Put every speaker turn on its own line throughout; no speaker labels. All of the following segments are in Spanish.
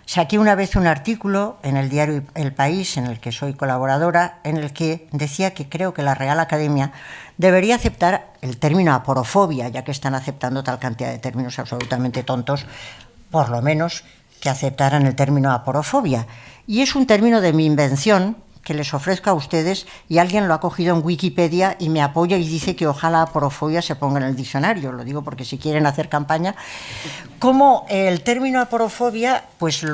Saqué una vez un artículo en el diario El País, en el que soy colaboradora, en el que decía que creo que la Real Academia debería aceptar el término aporofobia, ya que están aceptando tal cantidad de términos absolutamente tontos, por lo menos que aceptaran el término aporofobia. Y es un término de mi invención que les ofrezco a ustedes, y alguien lo ha cogido en Wikipedia y me apoya y dice que ojalá aporofobia se ponga en el diccionario. Lo digo porque si quieren hacer campaña. Como el término aporofobia, pues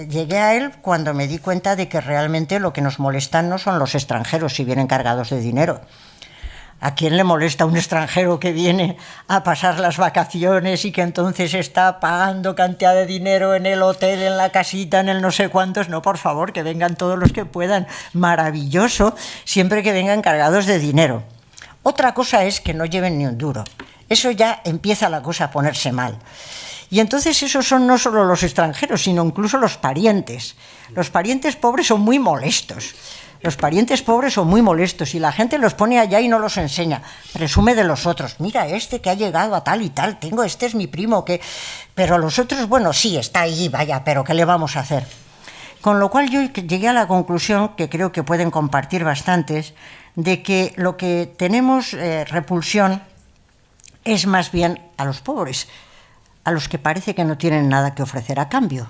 llegué a él cuando me di cuenta de que realmente lo que nos molestan no son los extranjeros si vienen cargados de dinero. ¿A quién le molesta un extranjero que viene a pasar las vacaciones y que entonces está pagando cantidad de dinero en el hotel, en la casita, en el no sé cuántos? No, por favor, que vengan todos los que puedan. Maravilloso, siempre que vengan cargados de dinero. Otra cosa es que no lleven ni un duro. Eso ya empieza la cosa a ponerse mal. Y entonces esos son no solo los extranjeros, sino incluso los parientes. Los parientes pobres son muy molestos. Los parientes pobres son muy molestos y la gente los pone allá y no los enseña. Presume de los otros. Mira, este que ha llegado a tal y tal. Este es mi primo. Pero los otros, bueno, sí, está ahí, vaya, pero ¿qué le vamos a hacer? Con lo cual yo llegué a la conclusión, que creo que pueden compartir bastantes, de que lo que tenemos repulsión es más bien a los pobres, a los que parece que no tienen nada que ofrecer a cambio.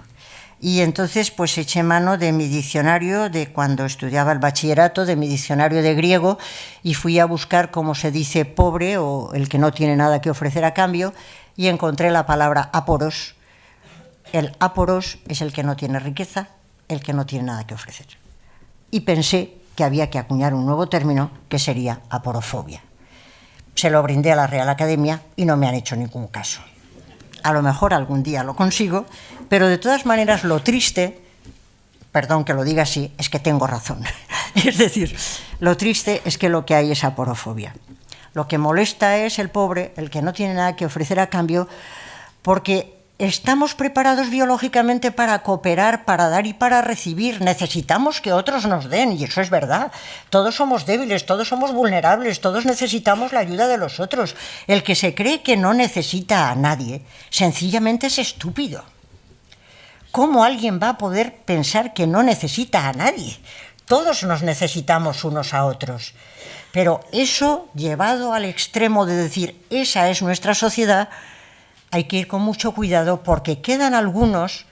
Y entonces pues eché mano de mi diccionario de cuando estudiaba el bachillerato, de mi diccionario de griego, y fui a buscar cómo se dice pobre o el que no tiene nada que ofrecer a cambio, y encontré la palabra aporos. El aporos es el que no tiene riqueza, el que no tiene nada que ofrecer. Y pensé que había que acuñar un nuevo término que sería aporofobia. Se lo brindé a la Real Academia y no me han hecho ningún caso. A lo mejor algún día lo consigo, pero de todas maneras lo triste, perdón que lo diga así, es que tengo razón. Es decir, lo triste es que lo que hay es aporofobia. Lo que molesta es el pobre, el que no tiene nada que ofrecer a cambio, porque estamos preparados biológicamente para cooperar, para dar y para recibir. Necesitamos que otros nos den, y eso es verdad. Todos somos débiles, todos somos vulnerables, todos necesitamos la ayuda de los otros. El que se cree que no necesita a nadie, sencillamente es estúpido. ¿Cómo alguien va a poder pensar que no necesita a nadie? Todos nos necesitamos unos a otros. Pero eso, llevado al extremo de decir, esa es nuestra sociedad, hay que ir con mucho cuidado, porque quedan algunos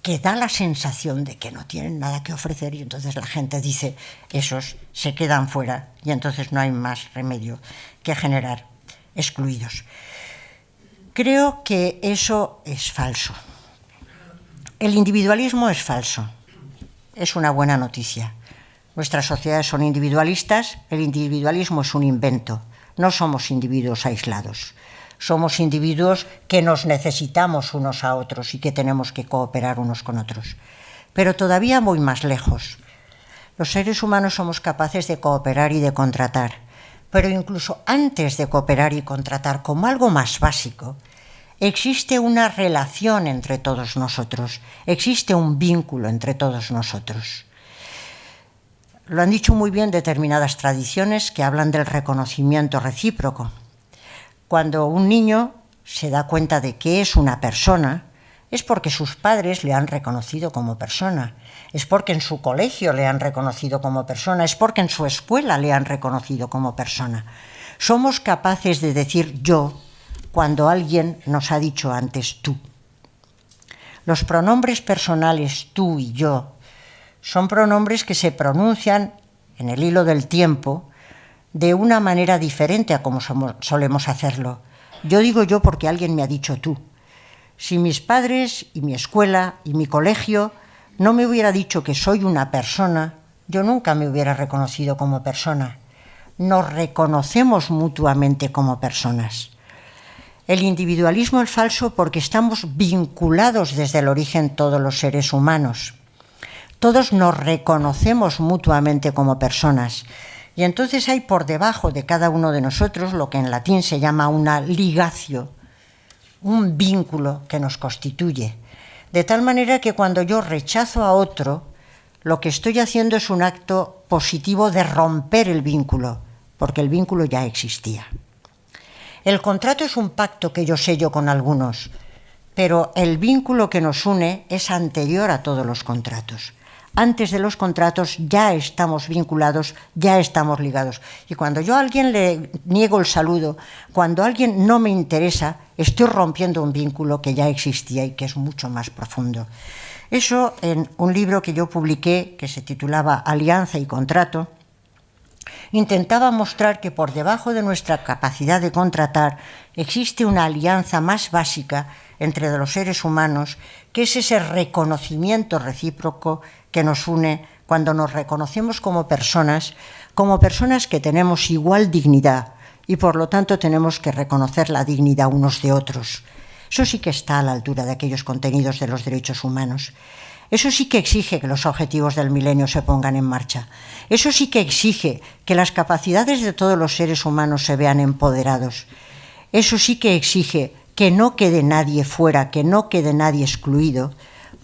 que da la sensación de que no tienen nada que ofrecer, y entonces la gente dice, esos se quedan fuera, y entonces no hay más remedio que generar excluidos. Creo que eso es falso. El individualismo es falso. Es una buena noticia. Nuestras sociedades son individualistas, el individualismo es un invento. No somos individuos aislados. Somos individuos que nos necesitamos unos a otros y que tenemos que cooperar unos con otros. Pero todavía voy más lejos. Los seres humanos somos capaces de cooperar y de contratar, pero incluso antes de cooperar y contratar, como algo más básico, existe una relación entre todos nosotros, existe un vínculo entre todos nosotros. Lo han dicho muy bien determinadas tradiciones que hablan del reconocimiento recíproco. Cuando un niño se da cuenta de que es una persona, es porque sus padres le han reconocido como persona, es porque en su colegio le han reconocido como persona, es porque en su escuela le han reconocido como persona. Somos capaces de decir yo cuando alguien nos ha dicho antes tú. Los pronombres personales tú y yo son pronombres que se pronuncian en el hilo del tiempo de una manera diferente a como solemos hacerlo. Yo digo yo porque alguien me ha dicho tú. Si mis padres y mi escuela y mi colegio no me hubiera dicho que soy una persona, yo nunca me hubiera reconocido como persona. Nos reconocemos mutuamente como personas. El individualismo es falso porque estamos vinculados desde el origen todos los seres humanos. Todos nos reconocemos mutuamente como personas. Y entonces hay por debajo de cada uno de nosotros lo que en latín se llama una ligatio, un vínculo que nos constituye. De tal manera que cuando yo rechazo a otro, lo que estoy haciendo es un acto positivo de romper el vínculo, porque el vínculo ya existía. El contrato es un pacto que yo sello con algunos, pero el vínculo que nos une es anterior a todos los contratos. Antes de los contratos ya estamos vinculados, ya estamos ligados. Y cuando yo a alguien le niego el saludo, cuando a alguien no me interesa, estoy rompiendo un vínculo que ya existía y que es mucho más profundo. Eso en un libro que yo publiqué, que se titulaba Alianza y Contrato, intentaba mostrar que por debajo de nuestra capacidad de contratar existe una alianza más básica entre los seres humanos, que es ese reconocimiento recíproco que nos une cuando nos reconocemos como personas que tenemos igual dignidad y por lo tanto tenemos que reconocer la dignidad unos de otros. Eso sí que está a la altura de aquellos contenidos de los derechos humanos. Eso sí que exige que los objetivos del milenio se pongan en marcha. Eso sí que exige que las capacidades de todos los seres humanos se vean empoderados. Eso sí que exige que no quede nadie fuera, que no quede nadie excluido,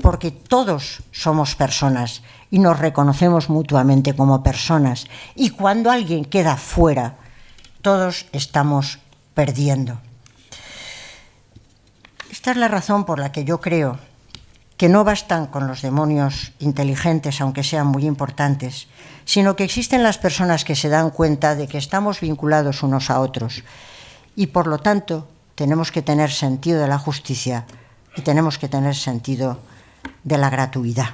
porque todos somos personas y nos reconocemos mutuamente como personas. Y cuando alguien queda fuera, todos estamos perdiendo. Esta es la razón por la que yo creo que no bastan con los demonios inteligentes, aunque sean muy importantes, sino que existen las personas que se dan cuenta de que estamos vinculados unos a otros y, por lo tanto, tenemos que tener sentido de la justicia y tenemos que tener sentido de la gratuidad.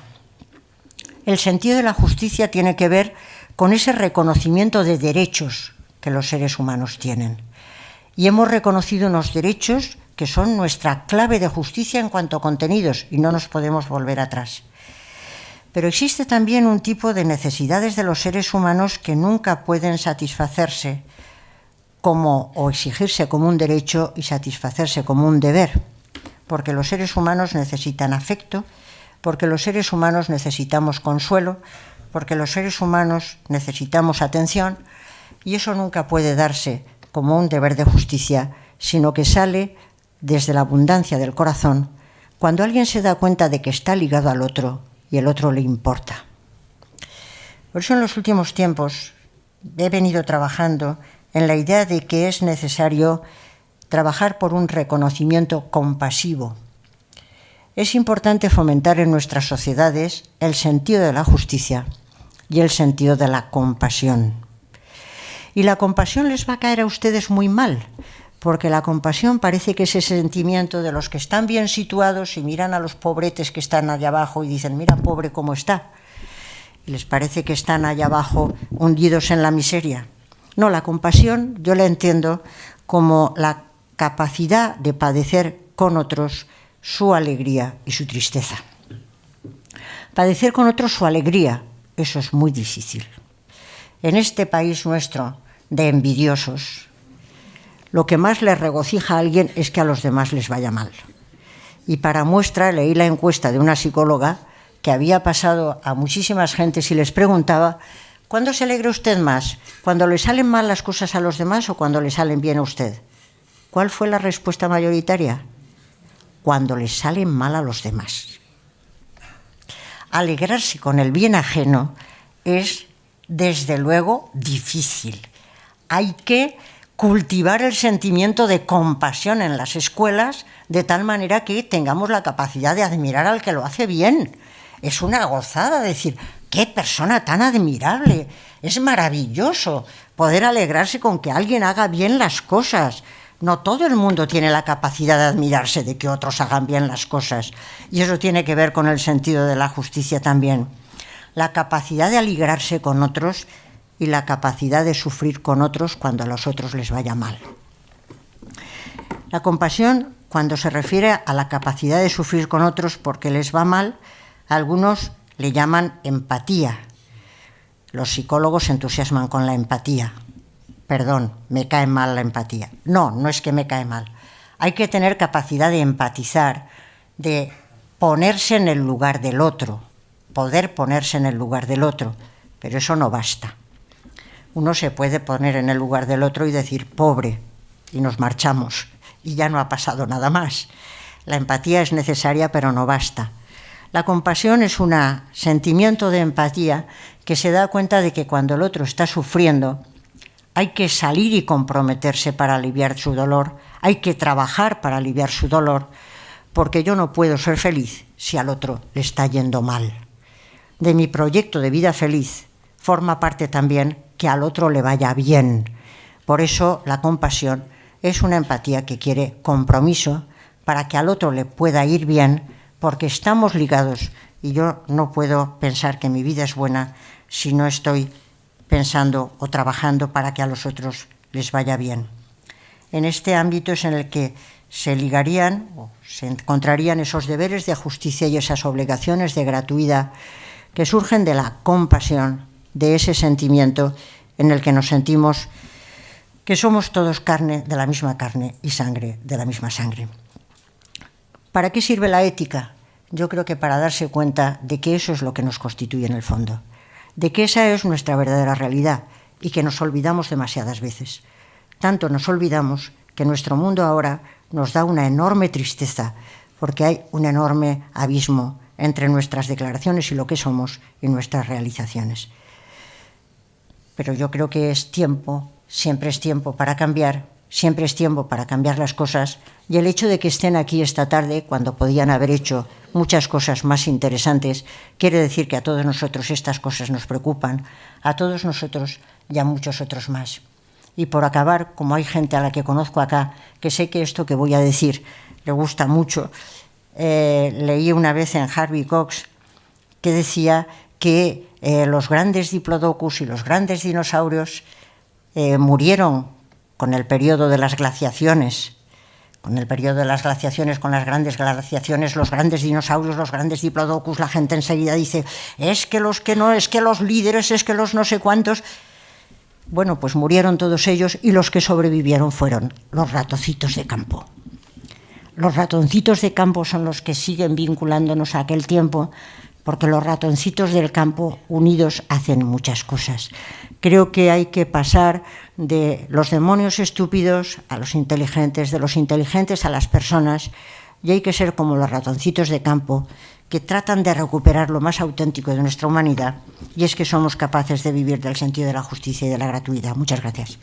El sentido de la justicia tiene que ver con ese reconocimiento de derechos que los seres humanos tienen. Y hemos reconocido unos derechos que son nuestra clave de justicia en cuanto a contenidos y no nos podemos volver atrás. Pero existe también un tipo de necesidades de los seres humanos que nunca pueden satisfacerse o exigirse como un derecho y satisfacerse como un deber, porque los seres humanos necesitan afecto, porque los seres humanos necesitamos consuelo, porque los seres humanos necesitamos atención, y eso nunca puede darse como un deber de justicia, sino que sale desde la abundancia del corazón, cuando alguien se da cuenta de que está ligado al otro y el otro le importa. Por eso en los últimos tiempos he venido trabajando en la idea de que es necesario trabajar por un reconocimiento compasivo. Es importante fomentar en nuestras sociedades el sentido de la justicia y el sentido de la compasión. Y la compasión les va a caer a ustedes muy mal, porque la compasión parece que es ese sentimiento de los que están bien situados y miran a los pobretes que están allá abajo y dicen, mira, pobre cómo está. Y les parece que están allá abajo hundidos en la miseria. No, la compasión yo la entiendo como la capacidad de padecer con otros su alegría y su tristeza. Padecer con otros su alegría, eso es muy difícil. En este país nuestro de envidiosos, lo que más les regocija a alguien es que a los demás les vaya mal. Y para muestra leí la encuesta de una psicóloga que había pasado a muchísimas gentes y les preguntaba, ¿cuándo se alegra usted más? ¿Cuando le salen mal las cosas a los demás o cuando le salen bien a usted? ¿Cuál fue la respuesta mayoritaria? Cuando les salen mal a los demás. Alegrarse con el bien ajeno es, desde luego, difícil. Hay que cultivar el sentimiento de compasión en las escuelas de tal manera que tengamos la capacidad de admirar al que lo hace bien. Es una gozada decir, ¡qué persona tan admirable! Es maravilloso poder alegrarse con que alguien haga bien las cosas. No todo el mundo tiene la capacidad de admirarse de que otros hagan bien las cosas. Y eso tiene que ver con el sentido de la justicia también. La capacidad de alegrarse con otros y la capacidad de sufrir con otros cuando a los otros les vaya mal. La compasión, cuando se refiere a la capacidad de sufrir con otros porque les va mal, algunos le llaman empatía. Los psicólogos se entusiasman con la empatía. Perdón, me cae mal la empatía. No, no es que me cae mal. Hay que tener capacidad de empatizar, de ponerse en el lugar del otro, poder ponerse en el lugar del otro, pero eso no basta. Uno se puede poner en el lugar del otro y decir, pobre, y nos marchamos, y ya no ha pasado nada más. La empatía es necesaria, pero no basta. La compasión es un sentimiento de empatía que se da cuenta de que cuando el otro está sufriendo, hay que salir y comprometerse para aliviar su dolor, hay que trabajar para aliviar su dolor, porque yo no puedo ser feliz si al otro le está yendo mal. De mi proyecto de vida feliz forma parte también que al otro le vaya bien. Por eso la compasión es una empatía que quiere compromiso para que al otro le pueda ir bien, porque estamos ligados y yo no puedo pensar que mi vida es buena si no estoy pensando o trabajando para que a los otros les vaya bien. En este ámbito es en el que se ligarían o se encontrarían esos deberes de justicia y esas obligaciones de gratuidad que surgen de la compasión, de ese sentimiento en el que nos sentimos que somos todos carne de la misma carne y sangre de la misma sangre. ¿Para qué sirve la ética? Yo creo que para darse cuenta de que eso es lo que nos constituye en el fondo, de que esa es nuestra verdadera realidad y que nos olvidamos demasiadas veces. Tanto nos olvidamos que nuestro mundo ahora nos da una enorme tristeza porque hay un enorme abismo entre nuestras declaraciones y lo que somos y nuestras realizaciones. Pero yo creo que es tiempo, siempre es tiempo para cambiar, siempre es tiempo para cambiar las cosas, y el hecho de que estén aquí esta tarde, cuando podían haber hecho muchas cosas más interesantes, quiere decir que a todos nosotros estas cosas nos preocupan, a todos nosotros y a muchos otros más. Y por acabar, como hay gente a la que conozco acá, que sé que esto que voy a decir le gusta mucho, leí una vez en Harvey Cox que decía que los grandes diplodocus y los grandes dinosaurios murieron con el periodo de las glaciaciones. Con el periodo de las glaciaciones, con las grandes glaciaciones, los grandes dinosaurios, los grandes diplodocus, la gente enseguida dice, es que los que no, es que los líderes, es que los no sé cuántos. Bueno, pues murieron todos ellos y los que sobrevivieron fueron los ratoncitos de campo. Los ratoncitos de campo son los que siguen vinculándonos a aquel tiempo, porque los ratoncitos del campo unidos hacen muchas cosas. Creo que hay que pasar de los demonios estúpidos a los inteligentes, de los inteligentes a las personas, y hay que ser como los ratoncitos de campo, que tratan de recuperar lo más auténtico de nuestra humanidad, y es que somos capaces de vivir del sentido de la justicia y de la gratuidad. Muchas gracias.